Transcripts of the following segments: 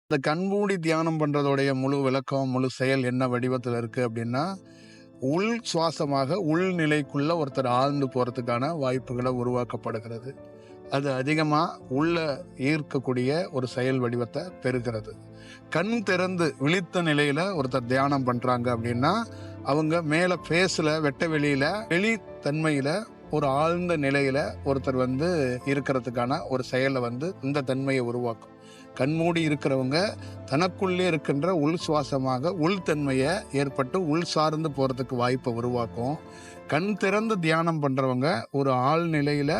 இந்த கண்மூடி தியானம் பண்றதோடைய முழு விளக்கம், முழு செயல் என்ன வடிவத்தில் இருக்கு அப்படின்னா, உள் சுவாசமாக உள்நிலைக்குள்ள ஒருத்தர் ஆழ்ந்து போறதுக்கான வாய்ப்புகளை உருவாக்கப்படுகிறது. அது அதிகமா உள்ள ஈர்க்கக்கூடிய ஒரு செயல் வடிவத்தை பெறுகிறது. கண் திறந்து விழித்த நிலையில ஒருத்தர் தியானம் பண்றாங்க அப்படின்னா, அவங்க மேல ஃபேஸ்ல வெட்ட வெளியில வெளித்தன்மையில ஒரு ஆழ்ந்த நிலையில ஒருத்தர் இருக்கிறதுக்கான ஒரு செயலை இந்த தன்மையை உருவாக்கும். கண்மூடி இருக்கிறவங்க தனக்குள்ளே இருக்கின்ற உள் சுவாசமாக உள்தன்மையை ஏற்பட்டு உள் சார்ந்து போறதுக்கு வாய்ப்பை உருவாக்கும். கண் திறந்து தியானம் பண்றவங்க ஒரு ஆழ் நிலையில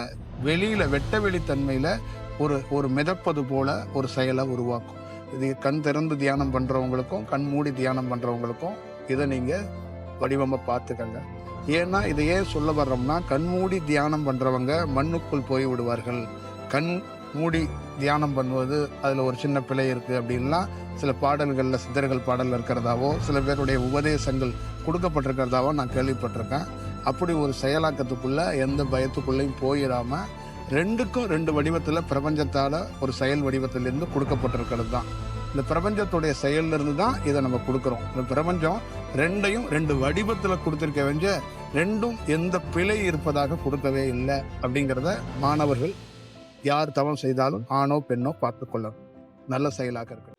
வெளியில வெட்ட வெளித்தன்மையில ஒரு ஒரு மிதப்பது போல ஒரு செயலை உருவாக்கும். இது கண் திறந்து தியானம் பண்றவங்களுக்கும் கண் மூடி தியானம் பண்றவங்களுக்கும் இதை நீங்க வடிவமா பார்த்துக்கங்க. ஏன்னா இதை ஏன் சொல்ல வர்றோம்னா, கண்மூடி தியானம் பண்றவங்க மண்ணுக்குள் போய் விடுவார்கள். கண் மூடி தியானம் பண்ணுவது அதில் ஒரு சின்ன பிழை இருக்குது அப்படின்லாம் சில பாடல்களில் சித்தர்கள் பாடலில் இருக்கிறதாவோ சில பேருடைய உபதேசங்கள் கொடுக்கப்பட்டிருக்கிறதாவோ நான் கேள்விப்பட்டிருக்கேன். அப்படி ஒரு செயலாக்கத்துக்குள்ள எந்த பயத்துக்குள்ளேயும் போயிடாமல் ரெண்டுக்கும் ரெண்டு வடிவத்தில் பிரபஞ்சத்தால் ஒரு செயல் வடிவத்திலிருந்து கொடுக்கப்பட்டிருக்கிறது தான். இந்த பிரபஞ்சத்துடைய செயலிருந்து தான் இதை நம்ம கொடுக்குறோம். இந்த பிரபஞ்சம் ரெண்டையும் ரெண்டு வடிவத்தில் கொடுத்துருக்க வேண்டிய ரெண்டும் எந்த பிழை இருப்பதாக கொடுக்கவே இல்லை அப்படிங்கிறத மாணவர்கள் யார் தவம் செய்தாலும் ஆணோ பெண்ணோ பார்த்து கொள்ளணும். நல்ல செயலாக இருக்கு.